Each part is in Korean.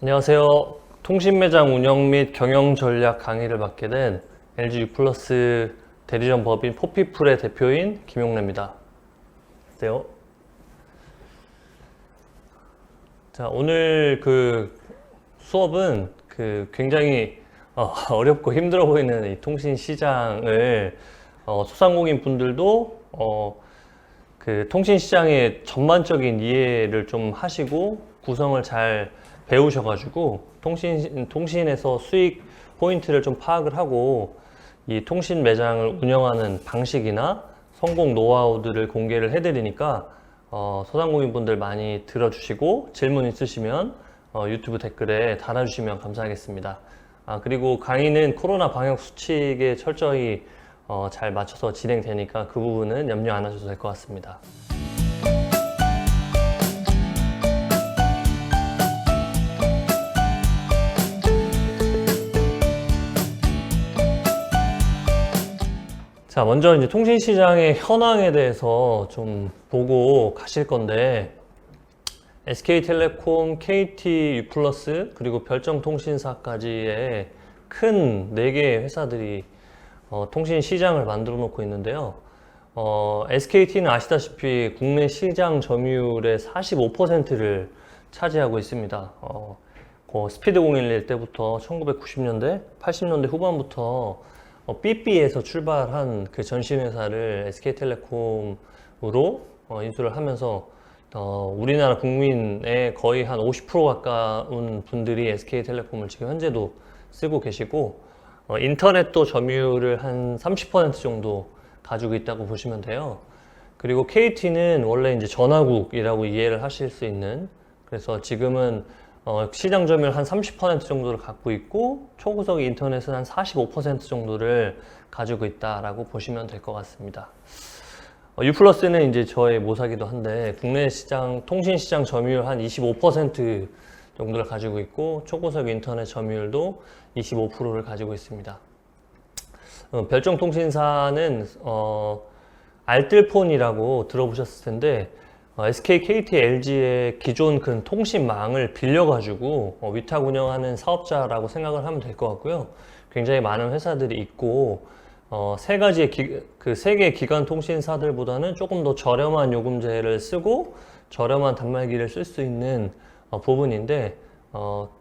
안녕하세요. 통신매장 운영 및 경영 전략 강의를 맡게 된 LG U+ 대리점 법인 포피플의 대표인 김용래입니다. 안녕하세요. 자, 오늘 수업은 굉장히 어렵고 힘들어 보이는 이 통신 시장을 소상공인 분들도 통신 시장의 전반적인 이해를 좀 하시고 구성을 잘 배우셔가지고 통신에서 수익 포인트를 좀 파악을 하고 이 통신 매장을 운영하는 방식이나 성공 노하우들을 공개를 해드리니까 소상공인 분들 많이 들어주시고 질문 있으시면 유튜브 댓글에 달아주시면 감사하겠습니다. 그리고 강의는 코로나 방역 수칙에 철저히 잘 맞춰서 진행되니까 그 부분은 염려 안 하셔도 될 것 같습니다. 자, 먼저 이제 통신시장의 현황에 대해서 좀 보고 가실 건데, SK텔레콤, KT U+, 그리고 별정통신사까지의 큰 4개의 회사들이 통신시장을 만들어 놓고 있는데요. SKT는 아시다시피 국내 시장 점유율의 45%를 차지하고 있습니다. 스피드 011 때부터 1990년대, 80년대 후반부터 삐삐에서 출발한 그 전신회사를 SK텔레콤으로 인수를 하면서 우리나라 국민의 거의 한 50% 가까운 분들이 SK텔레콤을 지금 현재도 쓰고 계시고 인터넷도 점유율을 한 30% 정도 가지고 있다고 보시면 돼요. 그리고 KT는 원래 이제 전화국이라고 이해를 하실 수 있는, 그래서 지금은 시장 점유율 한 30% 정도를 갖고 있고 초고속 인터넷은 한 45% 정도를 가지고 있다라고 보시면 될 것 같습니다. U+는 이제 저의 모사기도 한데 국내 시장 통신 시장 점유율 한 25% 정도를 가지고 있고 초고속 인터넷 점유율도 25%를 가지고 있습니다. 별정통신사는 알뜰폰이라고 들어보셨을 텐데 SK, KT, LG의 기존 큰 통신망을 빌려가지고 위탁 운영하는 사업자라고 생각을 하면 될 것 같고요. 굉장히 많은 회사들이 있고 세 개의 기관 통신사들보다는 조금 더 저렴한 요금제를 쓰고 저렴한 단말기를 쓸 수 있는 부분인데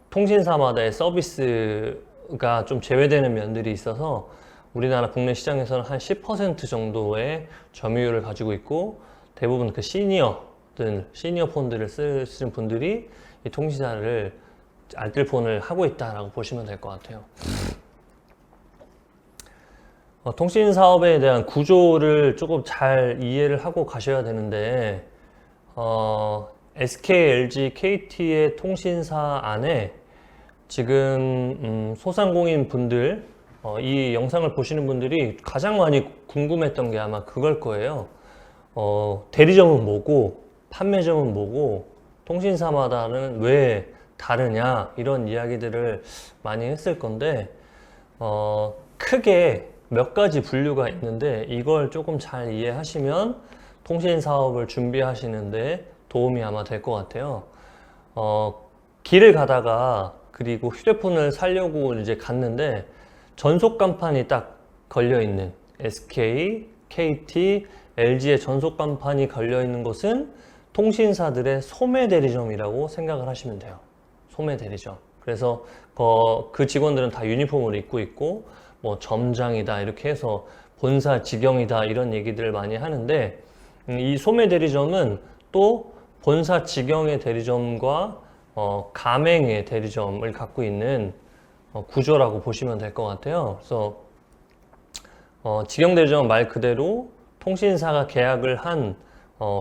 통신사마다의 서비스가 좀 제외되는 면들이 있어서 우리나라 국내 시장에서는 한 10% 정도의 점유율을 가지고 있고 대부분 시니어 폰들을 쓰시는 분들이 이 통신사를 알뜰폰을 하고 있다라고 보시면 될 것 같아요. 통신 사업에 대한 구조를 조금 잘 이해를 하고 가셔야 되는데 SK, LG, KT의 통신사 안에 지금 소상공인 분들 이 영상을 보시는 분들이 가장 많이 궁금했던 게 아마 그걸 거예요. 대리점은 뭐고 판매점은 뭐고 통신사마다는 왜 다르냐 이런 이야기들을 많이 했을 건데 크게 몇 가지 분류가 있는데 이걸 조금 잘 이해하시면 통신 사업을 준비하시는데 도움이 아마 될 것 같아요. 길을 가다가 그리고 휴대폰을 사려고 이제 갔는데 전속 간판이 딱 걸려 있는 SK, KT, LG의 전속 간판이 걸려 있는 곳은 통신사들의 소매 대리점이라고 생각을 하시면 돼요. 소매 대리점. 그래서 그 직원들은 다 유니폼을 입고 있고 뭐 점장이다 이렇게 해서 본사 직영이다 이런 얘기들을 많이 하는데 이 소매 대리점은 또 본사 직영의 대리점과 가맹의 대리점을 갖고 있는 구조라고 보시면 될 것 같아요. 그래서 직영 대리점은 말 그대로 통신사가 계약을 한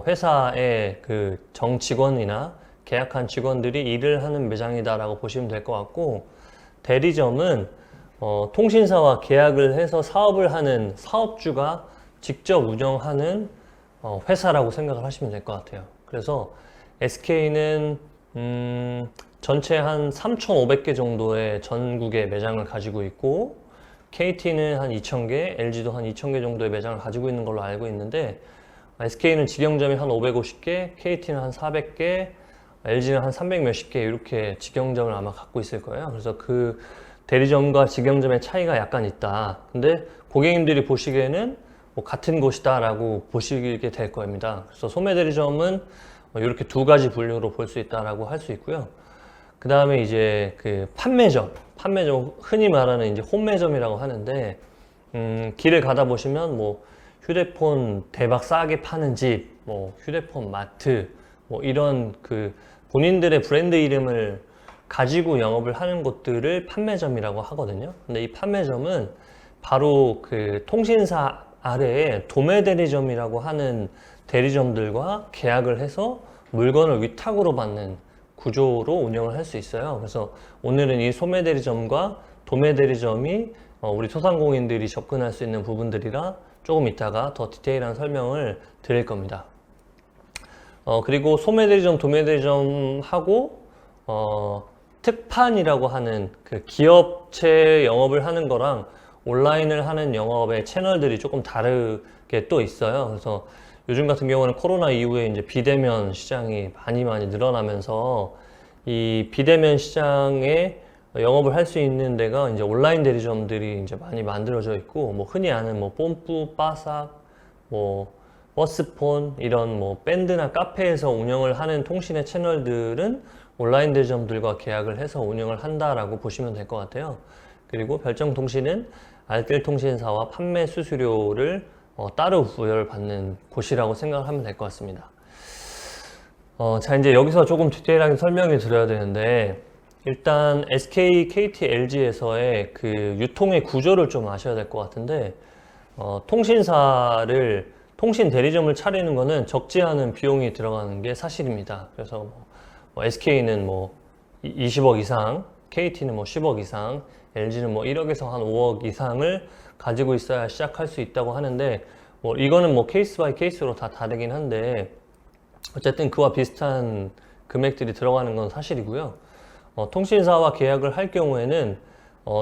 회사의 그 정직원이나 계약한 직원들이 일을 하는 매장이다라고 보시면 될 것 같고 대리점은 통신사와 계약을 해서 사업을 하는 사업주가 직접 운영하는 회사라고 생각을 하시면 될 것 같아요. 그래서 SK는 전체 한 3,500개 정도의 전국의 매장을 가지고 있고 KT는 한 2,000개, LG도 한 2,000개 정도의 매장을 가지고 있는 걸로 알고 있는데 SK는 직영점이 한 550개, KT는 한 400개, LG는 한 300 몇십 개 이렇게 직영점을 아마 갖고 있을 거예요. 그래서 그 대리점과 직영점의 차이가 약간 있다. 근데 고객님들이 보시기에는 뭐 같은 곳이다 라고 보시게 될 겁니다. 그래서 소매 대리점은 이렇게 두 가지 분류로 볼 수 있다라고 할 수 있고요. 그 다음에 이제 그 판매점 흔히 말하는 이제 홈매점이라고 하는데, 길을 가다 보시면 뭐 휴대폰 대박 싸게 파는 집, 뭐 휴대폰 마트, 뭐 이런 그 본인들의 브랜드 이름을 가지고 영업을 하는 곳들을 판매점이라고 하거든요. 근데 이 판매점은 바로 그 통신사 아래에 도매 대리점이라고 하는 대리점들과 계약을 해서 물건을 위탁으로 받는 구조로 운영을 할 수 있어요. 그래서 오늘은 이 소매 대리점과 도매 대리점이 우리 소상공인들이 접근할 수 있는 부분들이라 조금 이따가 더 디테일한 설명을 드릴 겁니다. 그리고 소매 대리점, 도매 대리점하고 특판이라고 하는 그 기업체 영업을 하는 거랑 온라인을 하는 영업의 채널들이 조금 다르게 또 있어요. 그래서 요즘 같은 경우는 코로나 이후에 이제 비대면 시장이 많이 늘어나면서 이 비대면 시장에 영업을 할 수 있는 데가 이제 온라인 대리점들이 이제 많이 만들어져 있고, 뭐 흔히 아는 뭐 뽐뿌, 빠삭, 뭐 버스폰 이런 뭐 밴드나 카페에서 운영을 하는 통신의 채널들은 온라인 대리점들과 계약을 해서 운영을 한다라고 보시면 될 것 같아요. 그리고 별정통신은 알뜰통신사와 판매 수수료를 따로 부여받는 곳이라고 생각을 하면 될 것 같습니다. 자, 이제 여기서 조금 디테일하게 설명을 드려야 되는데, 일단 SK, KT, LG에서의 그 유통의 구조를 좀 아셔야 될 것 같은데, 통신 대리점을 차리는 거는 적지 않은 비용이 들어가는 게 사실입니다. 그래서 뭐 SK는 뭐 20억 이상, KT는 뭐 10억 이상, LG는 뭐 1억에서 한 5억 이상을 가지고 있어야 시작할 수 있다고 하는데, 뭐 이거는 뭐 케이스 바이 케이스로 다 다르긴 한데, 어쨌든 그와 비슷한 금액들이 들어가는 건 사실이고요. 통신사와 계약을 할 경우에는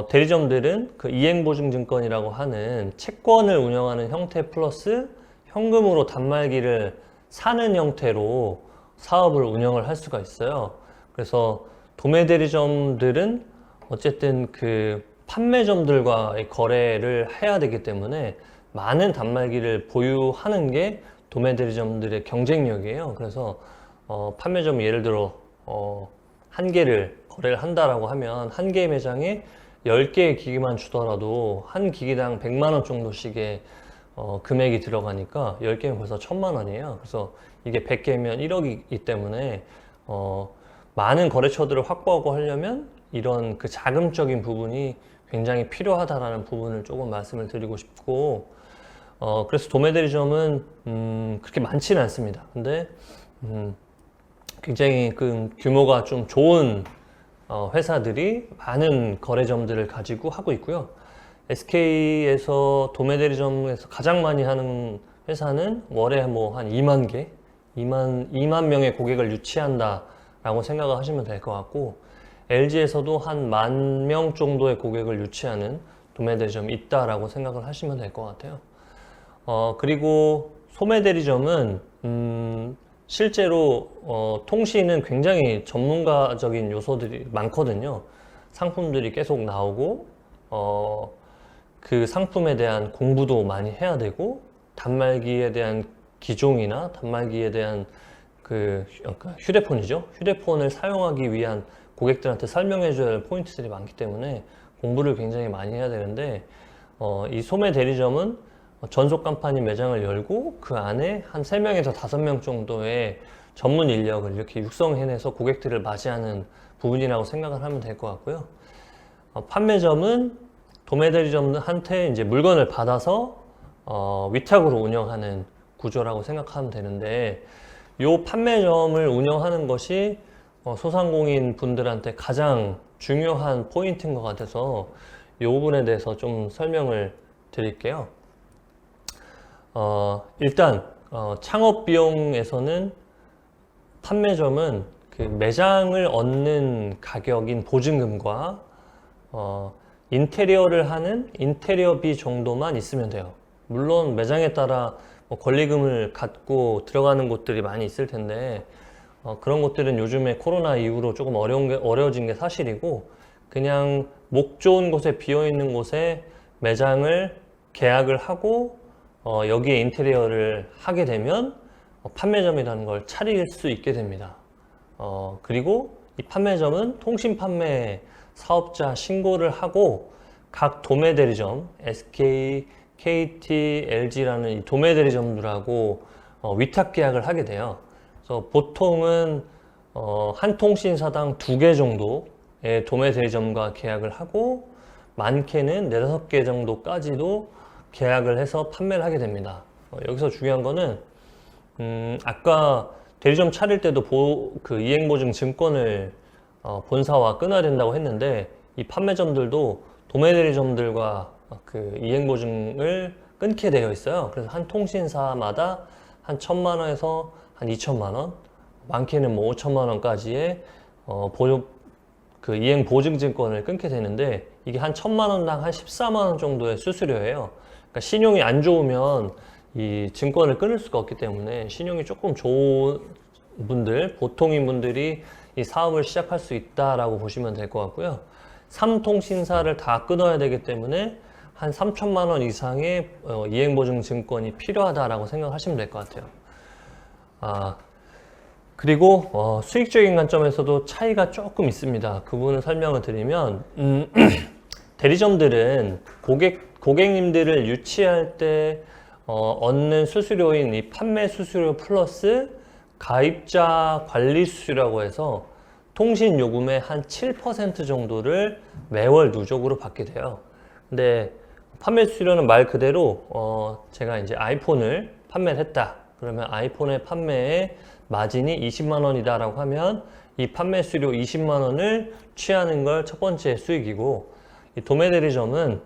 대리점들은 그 이행보증증권이라고 하는 채권을 운영하는 형태 플러스 현금으로 단말기를 사는 형태로 사업을 운영을 할 수가 있어요. 그래서 도매 대리점들은 어쨌든 그 판매점들과의 거래를 해야 되기 때문에 많은 단말기를 보유하는 게 도매 대리점들의 경쟁력이에요. 그래서 판매점이 예를 들어 한 개를 거래를 한다라고 하면 한 개의 매장에 10개의 기기만 주더라도 한 기기당 100만 원 정도씩의 금액이 들어가니까 10개면 벌써 1000만 원이에요. 그래서 이게 100개면 1억이기 때문에 많은 거래처들을 확보하고 하려면 이런 그 자금적인 부분이 굉장히 필요하다라는 부분을 조금 말씀을 드리고 싶고, 그래서 도매 대리점은 그렇게 많지는 않습니다. 근데 굉장히 그 규모가 좀 좋은 회사들이 많은 거래점들을 가지고 하고 있고요. SK에서 도매 대리점에서 가장 많이 하는 회사는 월에 뭐 한 2만 개, 2만 명의 고객을 유치한다 라고 생각을 하시면 될 것 같고, LG에서도 한 10,000명 정도의 고객을 유치하는 도매 대리점이 있다라고 생각을 하시면 될 것 같아요. 그리고 소매 대리점은 실제로 통신은 굉장히 전문가적인 요소들이 많거든요. 상품들이 계속 나오고 그 상품에 대한 공부도 많이 해야 되고, 단말기에 대한 기종이나 단말기에 대한 휴대폰이죠. 휴대폰을 사용하기 위한 고객들한테 설명해 줘야 할 포인트들이 많기 때문에 공부를 굉장히 많이 해야 되는데, 이 소매 대리점은 전속 간판인 매장을 열고 그 안에 한 3명에서 5명 정도의 전문 인력을 이렇게 육성해내서 고객들을 맞이하는 부분이라고 생각을 하면 될 것 같고요. 판매점은 도매 대리점한테 이제 물건을 받아서 위탁으로 운영하는 구조라고 생각하면 되는데, 이 판매점을 운영하는 것이 소상공인 분들한테 가장 중요한 포인트인 것 같아서 이 부분에 대해서 좀 설명을 드릴게요. 일단 창업 비용에서는 판매점은 그 매장을 얻는 가격인 보증금과 인테리어를 하는 인테리어비 정도만 있으면 돼요. 물론 매장에 따라 권리금을 갖고 들어가는 곳들이 많이 있을 텐데, 그런 것들은 요즘에 코로나 이후로 조금 어려워진 게 사실이고, 그냥 목 좋은 곳에 비어 있는 곳에 매장을 계약을 하고 여기에 인테리어를 하게 되면 판매점이라는 걸 차릴 수 있게 됩니다. 그리고 이 판매점은 통신 판매 사업자 신고를 하고 각 도매 대리점, SK, KT, LG라는 이 도매 대리점들하고 위탁 계약을 하게 돼요. 그래서 보통은 한 통신사당 2개 정도의 도매 대리점과 계약을 하고 많게는 4, 5개 정도까지도 계약을 해서 판매를 하게 됩니다. 여기서 중요한 거는 아까 대리점 차릴 때도 그 이행보증 증권을 본사와 끊어야 된다고 했는데, 이 판매점들도 도매 대리점들과 그 이행보증을 끊게 되어 있어요. 그래서 한 통신사마다 한 1,000만 원에서 한 2,000만 원, 많게는 뭐 5,000만 원까지의 그 이행보증증권을 끊게 되는데, 이게 한 1,000만 원당 한 14만 원 정도의 수수료예요. 그러니까 신용이 안 좋으면 이 증권을 끊을 수가 없기 때문에 신용이 조금 좋은 분들, 보통인 분들이 이 사업을 시작할 수 있다라고 보시면 될 것 같고요. 3통신사를 다 끊어야 되기 때문에 한 3,000만 원 이상의 이행보증 증권이 필요하다라고 생각하시면 될 것 같아요. 그리고 수익적인 관점에서도 차이가 조금 있습니다. 그 부분을 설명을 드리면 대리점들은 고객님들을 유치할 때 얻는 수수료인 이 판매 수수료 플러스 가입자 관리 수수료라고 해서 통신 요금의 한 7% 정도를 매월 누적으로 받게 돼요. 근데 판매 수수료는 말 그대로 제가 이제 아이폰을 판매를 했다. 그러면 아이폰의 판매에 마진이 20만 원이다 라고 하면 이 판매 수수료 20만 원을 취하는 걸 첫 번째 수익이고, 이 도매 대리점은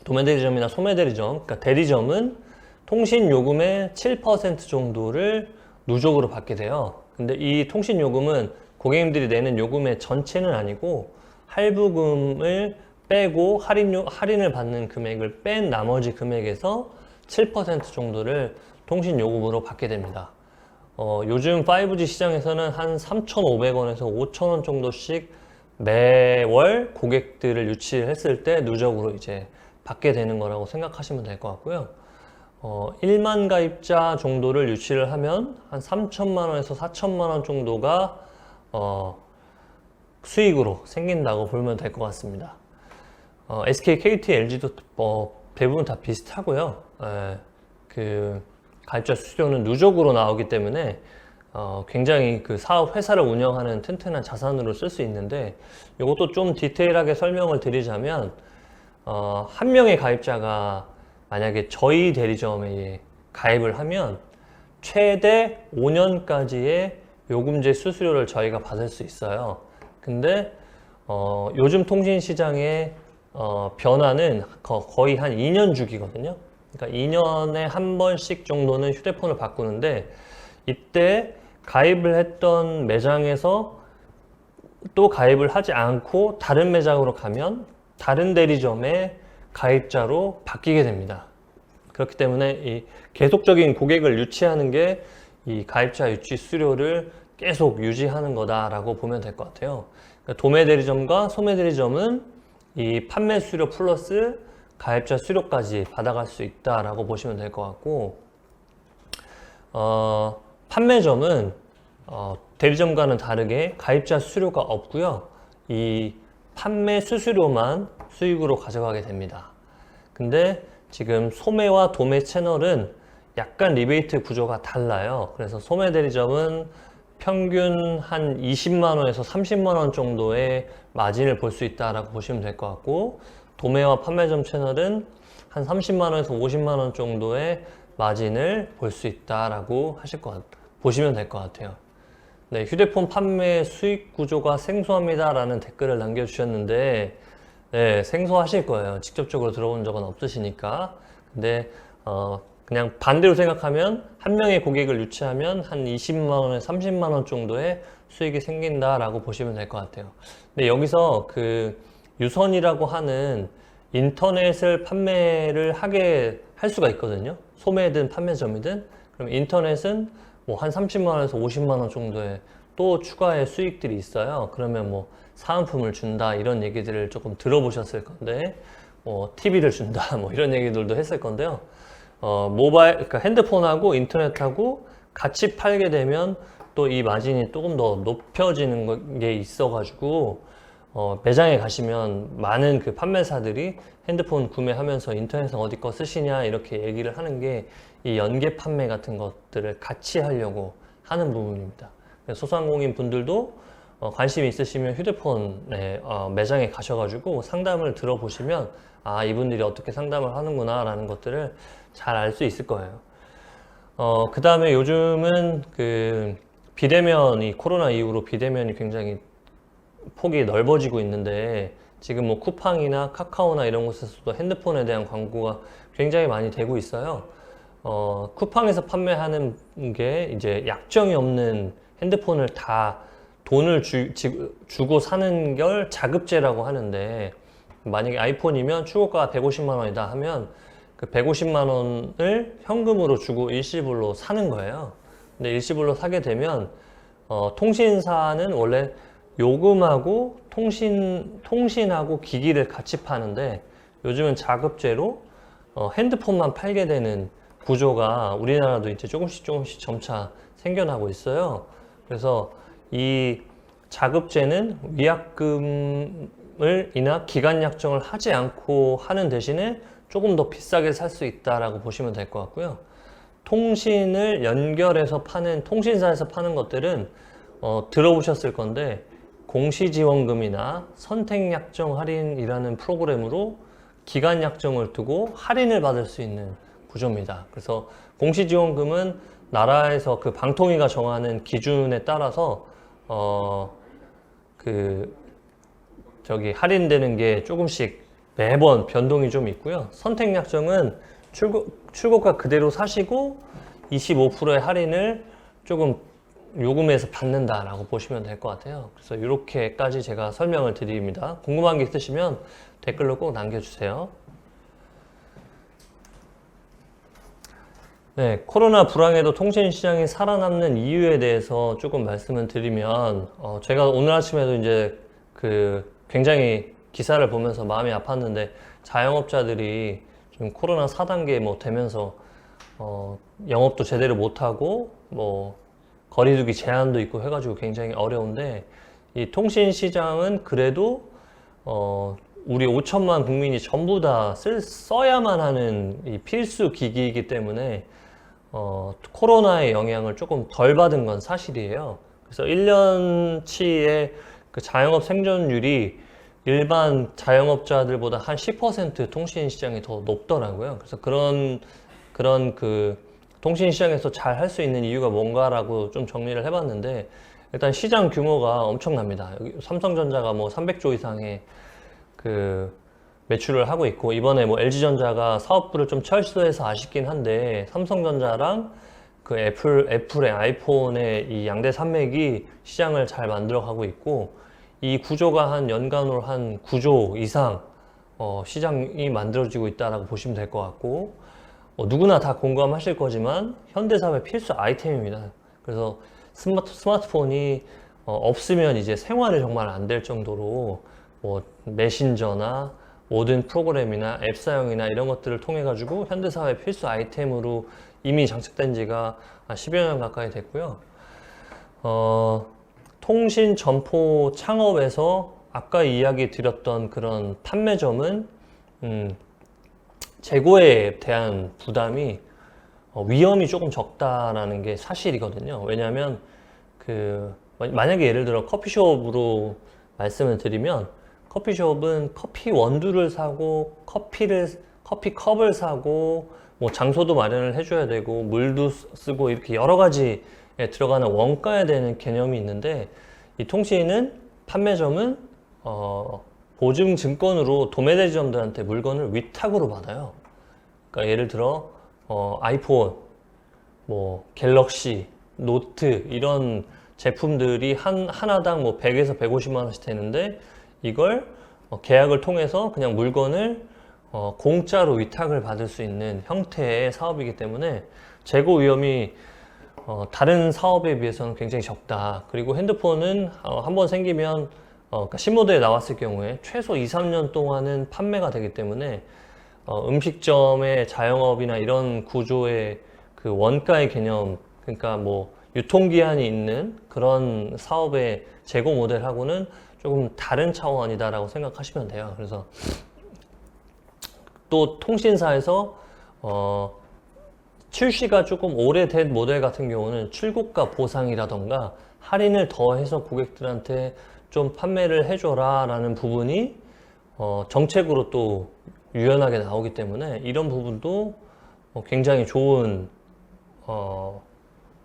도매 대리점이나 소매 대리점, 그러니까 대리점은 통신 요금의 7% 정도를 누적으로 받게 돼요. 근데 이 통신 요금은 고객님들이 내는 요금의 전체는 아니고 할부금을 빼고 할인을 받는 금액을 뺀 나머지 금액에서 7% 정도를 통신 요금으로 받게 됩니다. 요즘 5G 시장에서는 한 3,500원에서 5,000원 정도씩 매월 고객들을 유치했을 때 누적으로 이제 받게 되는 거라고 생각하시면 될 것 같고요. 1만 가입자 정도를 유치를 하면 한 3,000만 원에서 4,000만 원 정도가 수익으로 생긴다고 보면 될 것 같습니다. SK, KT, LG도 대부분 다 비슷하고요. 그 가입자 수수료는 누적으로 나오기 때문에 굉장히 그 사업 회사를 운영하는 튼튼한 자산으로 쓸 수 있는데, 이것도 좀 디테일하게 설명을 드리자면 한 명의 가입자가 만약에 저희 대리점에 가입을 하면 최대 5년까지의 요금제 수수료를 저희가 받을 수 있어요. 근데 요즘 통신 시장의 변화는 거의 한 2년 주기거든요. 그러니까 2년에 한 번씩 정도는 휴대폰을 바꾸는데, 이때 가입을 했던 매장에서 또 가입을 하지 않고 다른 매장으로 가면 다른 대리점의 가입자로 바뀌게 됩니다. 그렇기 때문에 이 계속적인 고객을 유치하는 게 이 가입자 유치 수수료를 계속 유지하는 거다라고 보면 될 것 같아요. 그러니까 도매 대리점과 소매 대리점은 이 판매 수수료 플러스 가입자 수수료까지 받아갈 수 있다라고 보시면 될 것 같고, 판매점은 대리점과는 다르게 가입자 수수료가 없고요. 이 판매 수수료만 수익으로 가져가게 됩니다. 근데 지금 소매와 도매 채널은 약간 리베이트 구조가 달라요. 그래서 소매 대리점은 평균 한 20만 원에서 30만 원 정도의 마진을 볼 수 있다라고 보시면 될 것 같고, 도매와 판매점 채널은 한 30만 원에서 50만 원 정도의 마진을 볼 수 있다라고 보시면 될 것 같아요. 네, 휴대폰 판매 수익 구조가 생소합니다라는 댓글을 남겨주셨는데, 네, 생소하실 거예요. 직접적으로 들어본 적은 없으시니까. 근데 그냥 반대로 생각하면 한 명의 고객을 유치하면 한 20만 원에서 30만 원 정도의 수익이 생긴다라고 보시면 될 것 같아요. 근데 여기서 그 유선이라고 하는 인터넷을 판매를 할 수가 있거든요. 소매든 판매점이든. 그럼 인터넷은 뭐 한 30만 원에서 50만 원 정도의 또 추가의 수익들이 있어요. 그러면 뭐 사은품을 준다 이런 얘기들을 조금 들어보셨을 건데, 뭐 TV를 준다 뭐 이런 얘기들도 했을 건데요. 모바일, 그러니까 핸드폰하고 인터넷하고 같이 팔게 되면 또 이 마진이 조금 더 높여지는 게 있어가지고, 매장에 가시면 많은 그 판매사들이 핸드폰 구매하면서 인터넷에 어디 거 쓰시냐 이렇게 얘기를 하는 게 이 연계 판매 같은 것들을 같이 하려고 하는 부분입니다. 소상공인 분들도 관심이 있으시면 휴대폰에 매장에 가셔가지고 상담을 들어보시면 아, 이분들이 어떻게 상담을 하는구나 라는 것들을 잘 알 수 있을 거예요. 그 다음에 요즘은 그 비대면이, 코로나 이후로 비대면이 굉장히 폭이 넓어지고 있는데, 지금 뭐 쿠팡이나 카카오나 이런 곳에서도 핸드폰에 대한 광고가 굉장히 많이 되고 있어요. 쿠팡에서 판매하는 게 이제 약정이 없는 핸드폰을 다 돈을 주고 사는 걸 자급제라고 하는데, 만약에 아이폰이면 출고가가 150만 원이다 하면 그 150만 원을 현금으로 주고 일시불로 사는 거예요. 근데 일시불로 사게 되면 통신사는 원래 요금하고 통신하고 기기를 같이 파는데, 요즘은 자급제로 핸드폰만 팔게 되는 구조가 우리나라도 이제 조금씩 점차 생겨나고 있어요. 그래서 이 자급제는 위약금을 이나 기간 약정을 하지 않고 하는 대신에 조금 더 비싸게 살 수 있다라고 보시면 될 것 같고요. 통신을 연결해서 파는, 통신사에서 파는 것들은 들어보셨을 건데, 공시지원금이나 선택약정 할인이라는 프로그램으로 기간 약정을 두고 할인을 받을 수 있는 구조입니다. 그래서 공시지원금은 나라에서 그 방통위가 정하는 기준에 따라서 할인되는 게 조금씩 매번 변동이 좀 있고요. 선택약정은 출고가 그대로 사시고 25%의 할인을 조금 요금에서 받는다라고 보시면 될 것 같아요. 그래서 이렇게까지 제가 설명을 드립니다. 궁금한 게 있으시면 댓글로 꼭 남겨주세요. 네, 코로나 불황에도 통신시장이 살아남는 이유에 대해서 조금 말씀을 드리면, 제가 오늘 아침에도 이제 굉장히 기사를 보면서 마음이 아팠는데, 자영업자들이 좀 코로나 4단계 뭐 되면서 영업도 제대로 못하고 뭐 거리두기 제한도 있고 해가지고 굉장히 어려운데, 이 통신시장은 그래도 우리 5천만 국민이 전부 다 써야만 하는 이 필수 기기이기 때문에 코로나의 영향을 조금 덜 받은 건 사실이에요. 그래서 1년치의 그 자영업 생존율이 일반 자영업자들보다 한 10% 통신시장이 더 높더라고요. 그래서 그런 그 통신시장에서 잘 할 수 있는 이유가 뭔가라고 좀 정리를 해봤는데, 일단 시장 규모가 엄청납니다. 여기 삼성전자가 뭐 300조 이상의 그 매출을 하고 있고, 이번에 뭐 LG전자가 사업부를 좀 철수해서 아쉽긴 한데, 삼성전자랑 그 애플의 아이폰의 이 양대 산맥이 시장을 잘 만들어 가고 있고, 이 구조가 한 연간으로 한 9조 이상 시장이 만들어지고 있다라고 보시면 될 것 같고, 누구나 다 공감하실 거지만 현대사회 필수 아이템입니다. 그래서 스마트폰이 없으면 이제 생활이 정말 안 될 정도로 뭐 메신저나 모든 프로그램이나 앱 사용이나 이런 것들을 통해 가지고 현대사회 필수 아이템으로 이미 장착된 지가 10여 년 가까이 됐고요. 통신 점포 창업에서 아까 이야기 드렸던 그런 판매점은 재고에 대한 부담이 위험이 조금 적다라는 게 사실이거든요. 왜냐하면 만약에 예를 들어 커피숍으로 말씀을 드리면, 커피숍은 커피 원두를 사고 커피컵을 사고 뭐 장소도 마련을 해줘야 되고 물도 쓰고 이렇게 여러 가지에 들어가는 원가에 대한 개념이 있는데, 이 통신은 판매점은 보증증권으로 도매대점들한테 물건을 위탁으로 받아요. 그러니까 예를 들어 아이폰, 뭐 갤럭시, 노트 이런 제품들이 하나당 뭐 100에서 150만 원씩 되는데, 이걸 계약을 통해서 그냥 물건을 공짜로 위탁을 받을 수 있는 형태의 사업이기 때문에 재고 위험이 다른 사업에 비해서는 굉장히 적다. 그리고 핸드폰은 한번 생기면 그러니까 신모델에 나왔을 경우에 최소 2, 3년 동안은 판매가 되기 때문에 음식점의 자영업이나 이런 구조의 그 원가의 개념, 그러니까 뭐 유통기한이 있는 그런 사업의 재고 모델하고는 조금 다른 차원이다라고 생각하시면 돼요. 그래서 또 통신사에서 출시가 조금 오래된 모델 같은 경우는 출고가 보상이라던가 할인을 더해서 고객들한테 좀 판매를 해줘라 라는 부분이 정책으로 또 유연하게 나오기 때문에 이런 부분도 굉장히 좋은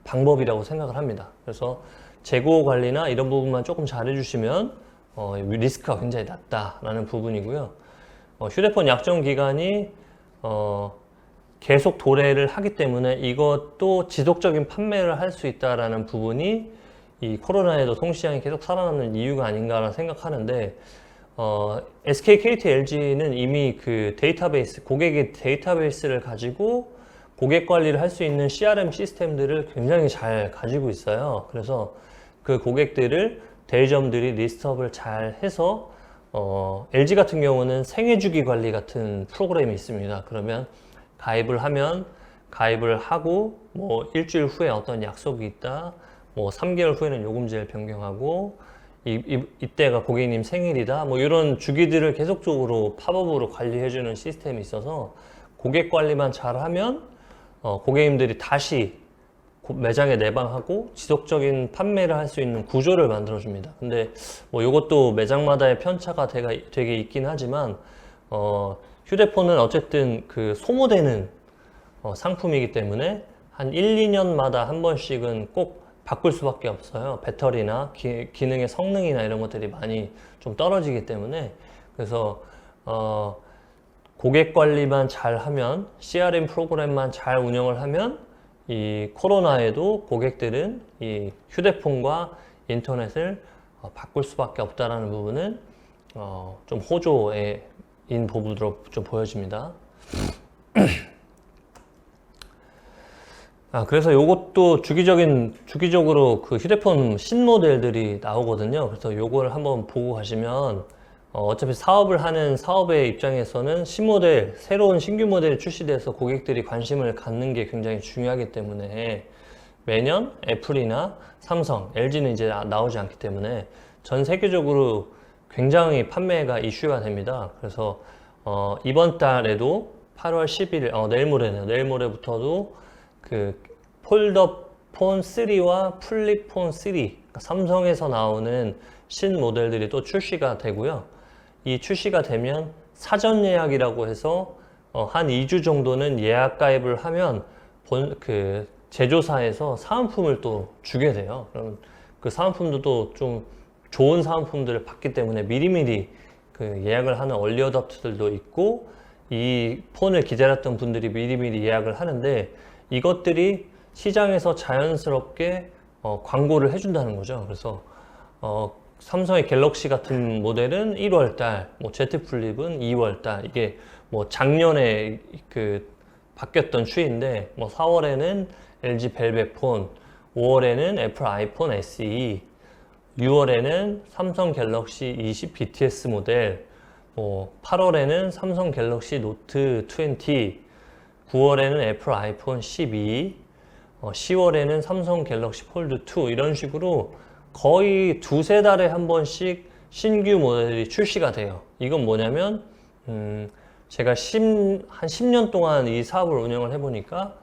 방법이라고 생각을 합니다. 그래서 재고 관리나 이런 부분만 조금 잘 해주시면 리스크가 굉장히 낮다라는 부분이고요. 휴대폰 약정 기간이 계속 도래를 하기 때문에 이것도 지속적인 판매를 할 수 있다라는 부분이 이 코로나에도 통시장이 계속 살아남는 이유가 아닌가라 생각하는데 SK, KT, LG는 이미 그 데이터베이스, 고객의 데이터베이스를 가지고 고객 관리를 할 수 있는 CRM 시스템들을 굉장히 잘 가지고 있어요. 그래서 그 고객들을 대리점들이 리스트업을 잘 해서 LG 같은 경우는 생애주기 관리 같은 프로그램이 있습니다. 그러면 가입을 하고 뭐 일주일 후에 어떤 약속이 있다, 뭐 3개월 후에는 요금제를 변경하고 이때가 고객님 생일이다, 뭐 이런 주기들을 계속적으로 팝업으로 관리해주는 시스템이 있어서 고객 관리만 잘하면 고객님들이 다시 매장에 내방하고 지속적인 판매를 할 수 있는 구조를 만들어 줍니다. 근데 뭐 이것도 매장마다의 편차가 되게 있긴 하지만 휴대폰은 어쨌든 그 소모되는 상품이기 때문에 한 1, 2년마다 한 번씩은 꼭 바꿀 수밖에 없어요. 배터리나 기능의 성능이나 이런 것들이 많이 좀 떨어지기 때문에. 그래서 고객 관리만 잘 하면, CRM 프로그램만 잘 운영을 하면 이 코로나에도 고객들은 이 휴대폰과 인터넷을 바꿀 수밖에 없다라는 부분은 좀 호조인 부분으로 좀 보여집니다. 그래서 이것도 주기적으로 그 휴대폰 신모델들이 나오거든요. 그래서 요걸 한번 보고 가시면 어차피 사업을 하는 사업의 입장에서는 신모델, 새로운 신규 모델이 출시돼서 고객들이 관심을 갖는 게 굉장히 중요하기 때문에 매년 애플이나 삼성, LG는 이제 나오지 않기 때문에 전 세계적으로 굉장히 판매가 이슈가 됩니다. 그래서 이번 달에도 8월 10일, 내일 모레부터도 그 폴더폰 3와 플립폰 3, 그러니까 삼성에서 나오는 신 모델들이 또 출시가 되고요. 이 출시가 되면 사전 예약이라고 해서 한 2주 정도는 예약 가입을 하면 그 제조사에서 사은품을 또 주게 돼요. 그럼 그 사은품도 좀 좋은 사은품들을 받기 때문에 미리미리 그 예약을 하는 얼리 어답터들도 있고, 이 폰을 기다렸던 분들이 미리미리 예약을 하는데 이것들이 시장에서 자연스럽게 광고를 해준다는 거죠. 그래서 삼성의 갤럭시 같은 모델은 1월달, 뭐 Z 플립은 2월달, 이게 뭐 작년에 그 바뀌었던 추이인데, 뭐 4월에는 LG 벨벳 폰, 5월에는 애플 아이폰 SE, 6월에는 삼성 갤럭시 20 BTS 모델, 뭐 8월에는 삼성 갤럭시 노트 20, 9월에는 애플 아이폰 12, 10월에는 삼성 갤럭시 폴드 2, 이런 식으로 거의 두세 달에 한 번씩 신규 모델이 출시가 돼요. 이건 뭐냐면 제가 한 10년 동안 이 사업을 운영을 해보니까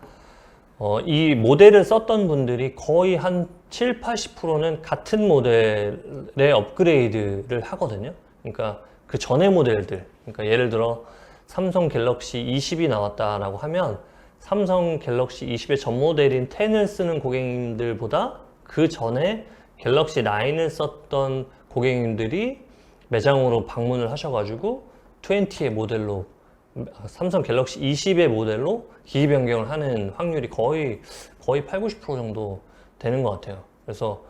이 모델을 썼던 분들이 거의 한 7, 80%는 같은 모델의 업그레이드를 하거든요. 그러니까 그 전의 모델들, 그러니까 예를 들어 삼성 갤럭시 20이 나왔다라고 하면 삼성 갤럭시 20의 전 모델인 10을 쓰는 고객님들보다 그 전에 갤럭시 9을 썼던 고객님들이 매장으로 방문을 하셔가지고 20의 모델로, 삼성 갤럭시 20의 모델로 기기 변경을 하는 확률이 거의 8, 90% 정도 되는 것 같아요. 그래서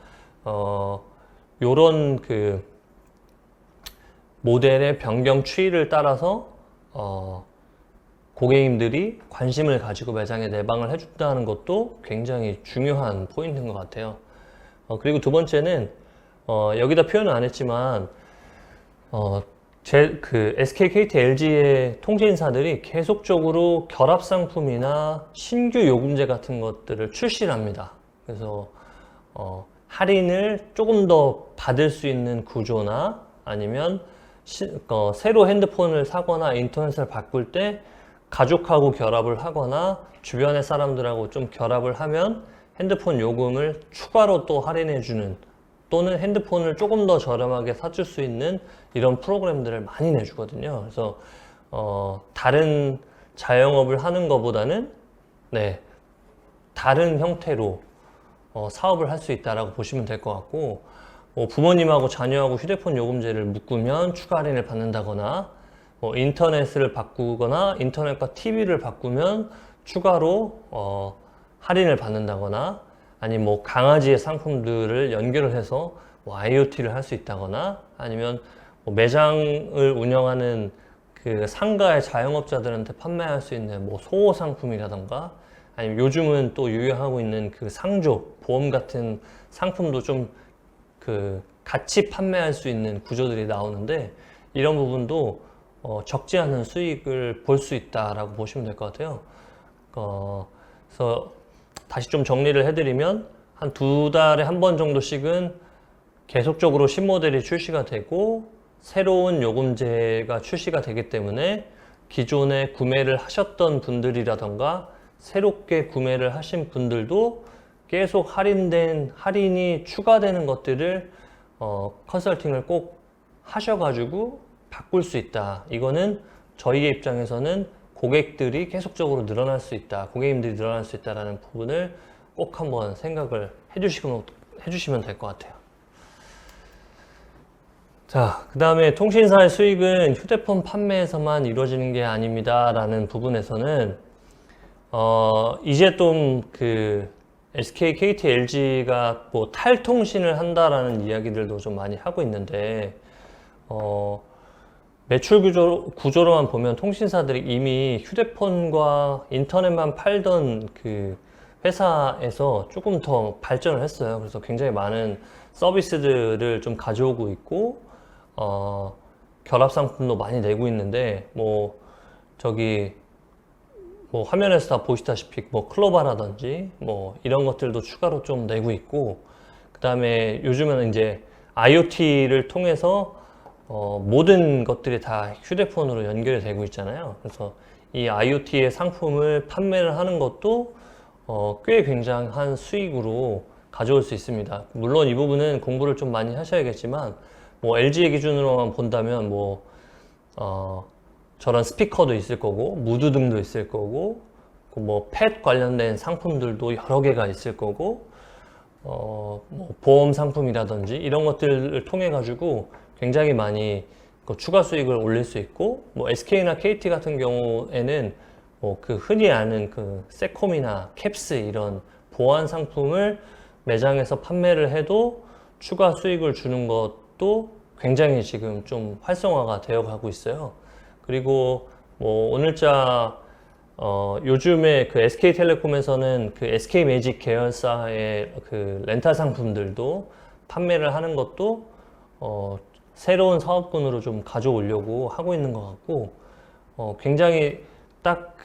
요런 그 모델의 변경 추이를 따라서 고객님들이 관심을 가지고 매장에 내방을 해준다는 것도 굉장히 중요한 포인트인 것 같아요. 그리고 두 번째는 여기다 표현은 안 했지만 SK, KT, LG의 통신사들이 계속적으로 결합 상품이나 신규 요금제 같은 것들을 출시를 합니다. 그래서 할인을 조금 더 받을 수 있는 구조나 아니면 새로 핸드폰을 사거나 인터넷을 바꿀 때 가족하고 결합을 하거나 주변의 사람들하고 좀 결합을 하면 핸드폰 요금을 추가로 또 할인해주는, 또는 핸드폰을 조금 더 저렴하게 사줄 수 있는 이런 프로그램들을 많이 내주거든요. 그래서 다른 자영업을 하는 것보다는 다른 형태로 사업을 할 수 있다라고 보시면 될 것 같고, 부모님하고 자녀하고 휴대폰 요금제를 묶으면 추가 할인을 받는다거나, 인터넷을 바꾸거나 인터넷과 TV를 바꾸면 추가로 할인을 받는다거나, 아니면 뭐 강아지의 상품들을 연결을 해서 IoT를 할 수 있다거나, 아니면 매장을 운영하는 그 상가의 자영업자들한테 판매할 수 있는 뭐 소호 상품이라던가, 아니면 요즘은 또 유행하고 있는 그 상조, 보험 같은 상품도 좀 같이 판매할 수 있는 구조들이 나오는데, 이런 부분도 적지 않은 수익을 볼 수 있다라고 보시면 될 것 같아요. 그래서 다시 좀 정리를 해드리면, 한 2달에 한 번 정도씩은 계속적으로 신모델이 출시가 되고 새로운 요금제가 출시가 되기 때문에 기존에 구매를 하셨던 분들이라던가 새롭게 구매를 하신 분들도 계속 할인이 추가되는 것들을 컨설팅을 꼭 하셔가지고 바꿀 수 있다. 이거는 저희의 입장에서는 고객들이 계속적으로 늘어날 수 있다, 고객님들이 늘어날 수 있다라는 부분을 꼭 한번 생각을 해주시면 될 것 같아요. 자, 그 다음에 통신사의 수익은 휴대폰 판매에서만 이루어지는 게 아닙니다 라는 부분에서는 이제 좀 SK, KT, LG가 뭐 탈통신을 한다라는 이야기들도 좀 많이 하고 있는데, 매출 구조로만 보면 통신사들이 이미 휴대폰과 인터넷만 팔던 그 회사에서 조금 더 발전을 했어요. 그래서 굉장히 많은 서비스들을 좀 가져오고 있고, 결합 상품도 많이 내고 있는데, 뭐 화면에서 다 보시다시피 뭐 클로바라든지 뭐 이런 것들도 추가로 좀 내고 있고, 그 다음에 요즘에는 이제 IoT를 통해서 모든 것들이 다 휴대폰으로 연결이 되고 있잖아요. 그래서 이 IoT의 상품을 판매를 하는 것도 꽤 굉장한 수익으로 가져올 수 있습니다. 물론 이 부분은 공부를 좀 많이 하셔야겠지만, 뭐 LG의 기준으로만 본다면 저런 스피커도 있을 거고, 무드등도 있을 거고, 뭐 펫 관련된 상품들도 여러 개가 있을 거고, 뭐 보험 상품이라든지 이런 것들을 통해 가지고 굉장히 많이 추가 수익을 올릴 수 있고, 뭐 SK나 KT 같은 경우에는 뭐 흔히 아는 세콤이나 캡스 이런 보안 상품을 매장에서 판매를 해도 추가 수익을 주는 것도 굉장히 지금 좀 활성화가 되어 가고 있어요. 그리고 뭐 오늘자 요즘에 SK텔레콤에서는 SK매직 계열사의 렌탈 상품들도 판매를 하는 것도 새로운 사업군으로 좀 가져오려고 하고 있는 것 같고, 굉장히 딱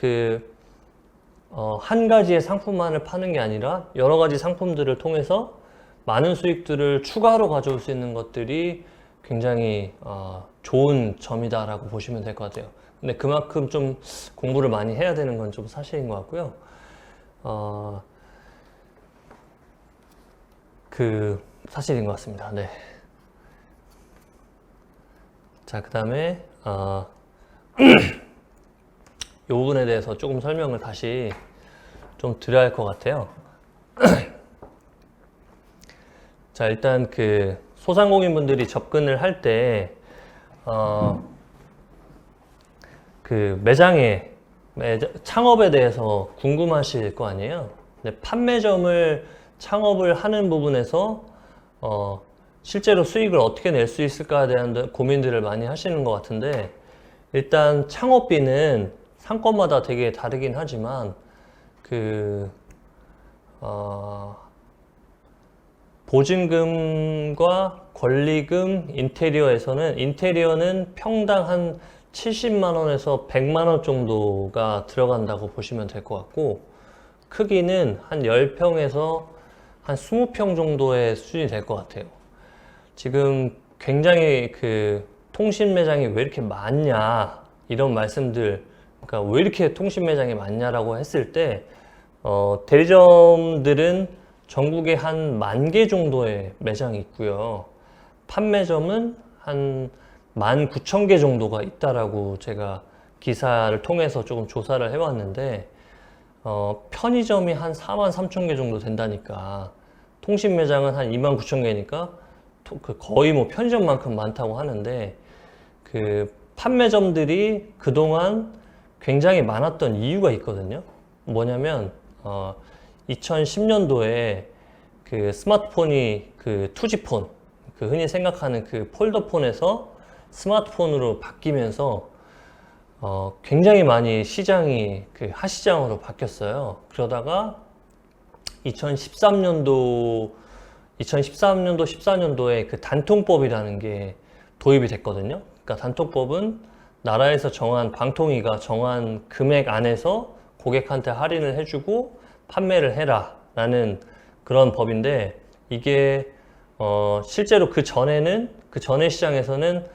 한 가지의 상품만을 파는 게 아니라 여러 가지 상품들을 통해서 많은 수익들을 추가로 가져올 수 있는 것들이 굉장히 좋은 점이다라고 보시면 될 것 같아요. 근데 그만큼 좀 공부를 많이 해야 되는 건 좀 사실인 것 같고요. 사실인 것 같습니다. 네. 자, 그 다음에 이 부분에 대해서 조금 설명을 다시 좀 드려야 할 것 같아요. 자, 일단 소상공인분들이 접근을 할 때 매장에 창업에 대해서 궁금하실 거 아니에요. 근데 판매점을 창업을 하는 부분에서 실제로 수익을 어떻게 낼 수 있을까에 대한 고민들을 많이 하시는 것 같은데, 일단 창업비는 상권마다 되게 다르긴 하지만 보증금과 권리금, 인테리어는 평당 한 70만 원에서 100만 원 정도가 들어간다고 보시면 될 것 같고, 크기는 한 10평에서 한 20평 정도의 수준이 될 것 같아요. 지금 굉장히 통신 매장이 왜 이렇게 많냐, 이런 말씀들, 그러니까 왜 이렇게 통신 매장이 많냐라고 했을 때, 대리점들은 전국에 한 10,000개 정도의 매장이 있고요. 판매점은 한 19,000개 정도가 있다라고 제가 기사를 통해서 조금 조사를 해왔는데, 편의점이 한 43,000개 정도 된다니까, 통신 매장은 한 29,000개니까 거의 뭐 편의점만큼 많다고 하는데, 판매점들이 그동안 굉장히 많았던 이유가 있거든요. 뭐냐면 2010년도에 스마트폰이 투지폰, 흔히 생각하는 폴더폰에서 스마트폰으로 바뀌면서 굉장히 많이 시장이 하시장으로 바뀌었어요. 그러다가 2013년도, 14년도에 단통법이라는 게 도입이 됐거든요. 그러니까 단통법은 나라에서 정한, 방통위가 정한 금액 안에서 고객한테 할인을 해주고 판매를 해라 라는 그런 법인데, 이게 실제로 그 전에 시장에서는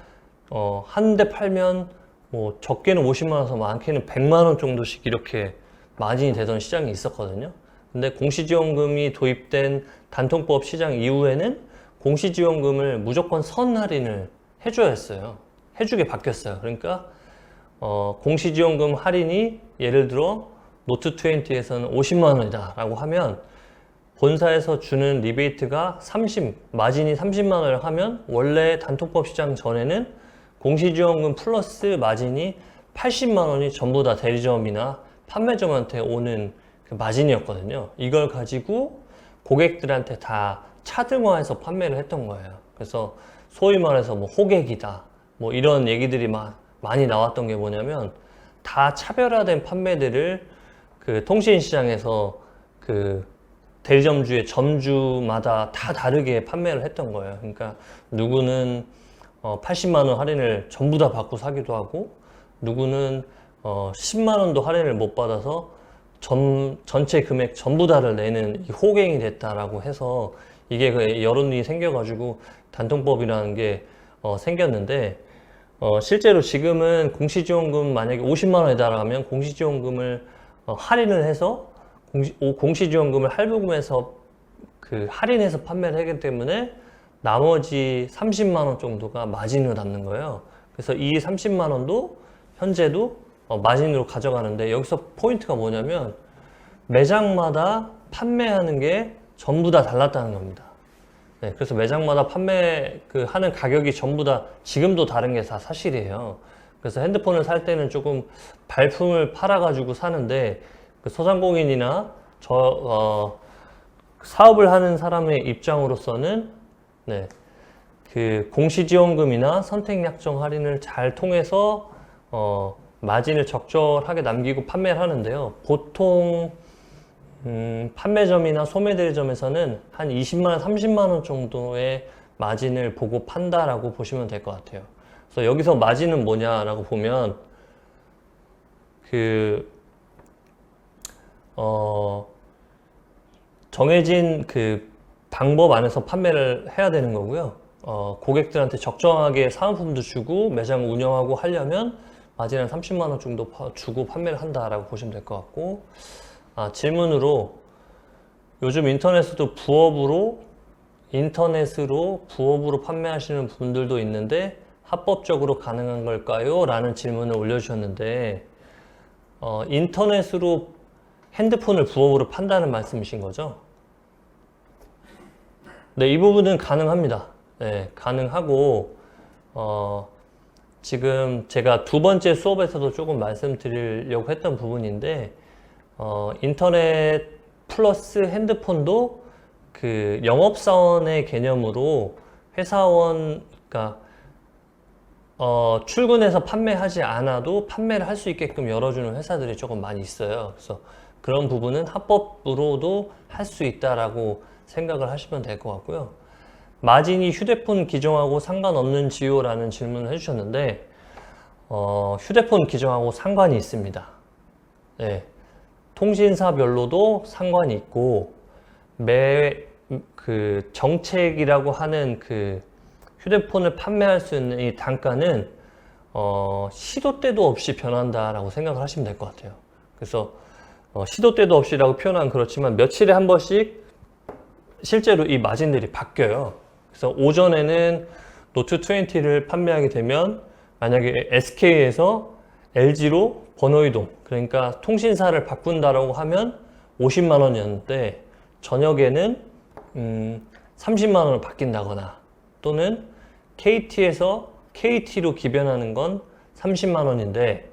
한 대 팔면 뭐 적게는 50만 원에서 많게는 100만 원 정도씩 이렇게 마진이 되던 시장이 있었거든요. 근데 공시지원금이 도입된 단통법 시장 이후에는 공시지원금을 무조건 선 할인을 해줘야 했어요. 해주게 바뀌었어요. 그러니까 공시지원금 할인이 예를 들어 노트20에서는 50만 원이다 라고 하면, 본사에서 주는 리베이트가 마진이 30만 원을 하면, 원래 단통법 시장 전에는 공시지원금 플러스 마진이 80만 원이 전부 다 대리점이나 판매점한테 오는 마진이었거든요. 이걸 가지고 고객들한테 다 차등화해서 판매를 했던 거예요. 그래서 소위 말해서 뭐 호객이다, 뭐 이런 얘기들이 많이 나왔던 게 뭐냐면, 다 차별화된 판매들을 통신시장에서 대리점주의 점주마다 다 다르게 판매를 했던 거예요. 그러니까 누구는 80만 원 할인을 전부 다 받고 사기도 하고, 누구는 10만 원도 할인을 못 받아서 전체 금액 전부 다를 내는 호갱이 됐다라고 해서, 이게 여론이 생겨가지고 단통법이라는 게 생겼는데, 실제로 지금은 공시지원금 만약에 50만 원에다라면 공시지원금을 할인을 해서 공시지원금을 할부금에서 할인해서 판매를 하기 때문에 나머지 30만 원 정도가 마진으로 남는 거예요. 그래서 이 30만 원도 현재도 마진으로 가져가는데, 여기서 포인트가 뭐냐면 매장마다 판매하는 게 전부 다 달랐다는 겁니다. 네, 그래서 매장마다 하는 가격이 전부 다 지금도 다른 게 다 사실이에요. 그래서 핸드폰을 살 때는 조금 발품을 팔아가지고 사는데, 소상공인이나 사업을 하는 사람의 입장으로서는 공시지원금이나 선택약정 할인을 잘 통해서 마진을 적절하게 남기고 판매를 하는데요. 보통 판매점이나 소매대리점에서는 한 20만 원, 30만 원 정도의 마진을 보고 판다라고 보시면 될 것 같아요. 그래서 여기서 마진은 뭐냐라고 보면 정해진 방법 안에서 판매를 해야 되는 거고요. 고객들한테 적정하게 사은품도 주고 매장을 운영하고 하려면 마진 한 30만 원 정도 주고 판매를 한다라고 보시면 될 것 같고, 질문으로 요즘 인터넷으로 부업으로 판매하시는 분들도 있는데 합법적으로 가능한 걸까요? 라는 질문을 올려주셨는데, 인터넷으로 핸드폰을 부업으로 판다는 말씀이신 거죠? 네, 이 부분은 가능합니다. 네, 가능하고, 지금 제가 두 번째 수업에서도 조금 말씀드리려고 했던 부분인데, 인터넷 플러스 핸드폰도 영업사원의 개념으로 그러니까 출근해서 판매하지 않아도 판매를 할 수 있게끔 열어주는 회사들이 조금 많이 있어요. 그래서 그런 부분은 합법으로도 할 수 있다라고 생각을 하시면 될 것 같고요. 마진이 휴대폰 기종하고 상관없는지요라는 질문을 해주셨는데, 휴대폰 기종하고 상관이 있습니다. 네, 통신사별로도 상관이 있고, 그 정책이라고 하는 그 휴대폰을 판매할 수 있는 이 단가는 시도 때도 없이 변한다라고 생각을 하시면 될 것 같아요. 그래서 시도 때도 없이라고 표현하면 그렇지만 며칠에 한 번씩 실제로 이 마진들이 바뀌어요. 그래서 오전에는 노트 20를 판매하게 되면 만약에 SK에서 LG로 번호이동, 그러니까 통신사를 바꾼다라고 하면 50만 원이었는데 저녁에는 30만 원을 바뀐다거나 또는 KT에서 KT로 기변하는 건 30만 원인데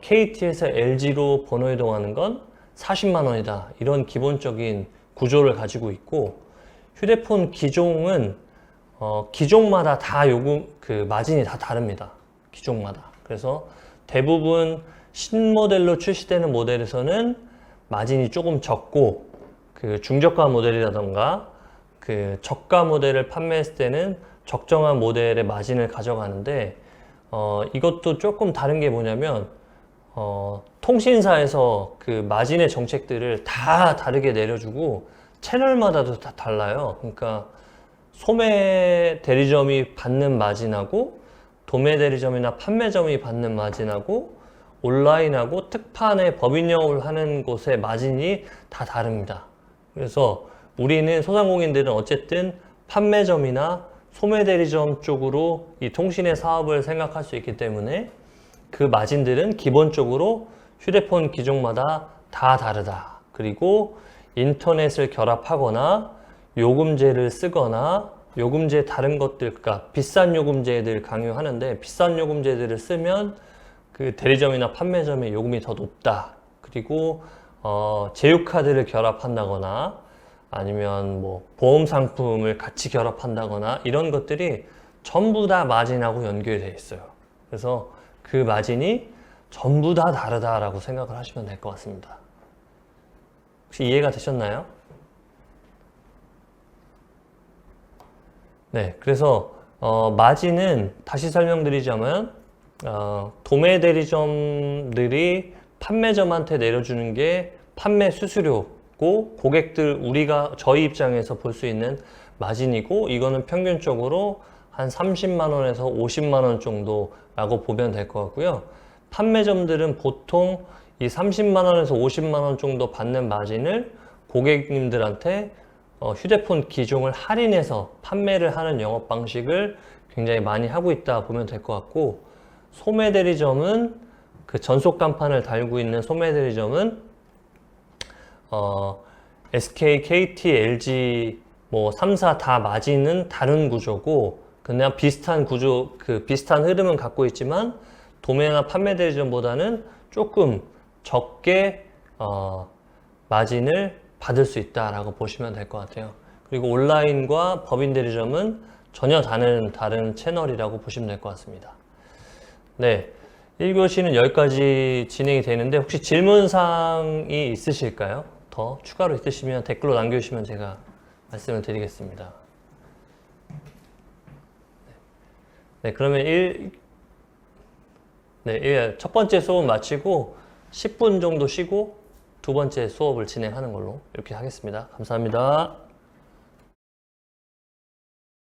KT에서 LG로 번호이동하는 건 40만 원이다. 이런 기본적인 구조를 가지고 있고, 휴대폰 기종은 기종마다 다 요금 그 마진이 다 다릅니다. 기종마다. 그래서 대부분 신모델로 출시되는 모델에서는 마진이 조금 적고, 그 중저가 모델이라던가 그 저가 모델을 판매했을 때는 적정한 모델의 마진을 가져가는데, 이것도 조금 다른 게 뭐냐면 통신사에서 그 마진의 정책들을 다 다르게 내려주고 채널마다도 다 달라요. 그러니까 소매 대리점이 받는 마진하고 도매 대리점이나 판매점이 받는 마진하고 온라인하고 특판의 법인 영업을 하는 곳의 마진이 다 다릅니다. 그래서 우리는 소상공인들은 어쨌든 판매점이나 소매 대리점 쪽으로 이 통신의 사업을 생각할 수 있기 때문에 그 마진들은 기본적으로 휴대폰 기종마다 다 다르다. 그리고 인터넷을 결합하거나 요금제를 쓰거나 요금제 다른 것들, 그러니까 비싼 요금제들 강요하는데 비싼 요금제들을 쓰면 그 대리점이나 판매점의 요금이 더 높다. 그리고 제휴카드를 결합한다거나 아니면 뭐 보험 상품을 같이 결합한다거나 이런 것들이 전부 다 마진하고 연결이 되어 있어요. 그래서 그 마진이 전부 다 다르다라고 생각을 하시면 될 것 같습니다. 혹시 이해가 되셨나요? 네, 그래서 마진은 다시 설명드리자면 도매 대리점들이 판매점한테 내려주는 게 판매 수수료고, 고객들 저희 입장에서 볼 수 있는 마진이고, 이거는 평균적으로 한 30만 원에서 50만 원 정도라고 보면 될 것 같고요. 판매점들은 보통 이 30만 원에서 50만 원 정도 받는 마진을 고객님들한테 휴대폰 기종을 할인해서 판매를 하는 영업 방식을 굉장히 많이 하고 있다 보면 될 것 같고, 소매 대리점은 그 전속 간판을 달고 있는 소매 대리점은 SK, KT, LG 뭐 3사 다 마진은 다른 구조고 그냥 비슷한 구조, 그 비슷한 흐름은 갖고 있지만 도매나 판매 대리점보다는 조금 적게 마진을 받을 수 있다라고 보시면 될 것 같아요. 그리고 온라인과 법인 대리점은 전혀 다른 채널이라고 보시면 될 것 같습니다. 네, 1교시는 여기까지 진행이 되는데 혹시 질문사항이 있으실까요? 더 추가로 있으시면 댓글로 남겨주시면 제가 말씀을 드리겠습니다. 네, 그러면 첫 번째 수업 마치고 10분 정도 쉬고 두 번째 수업을 진행하는 걸로 이렇게 하겠습니다. 감사합니다.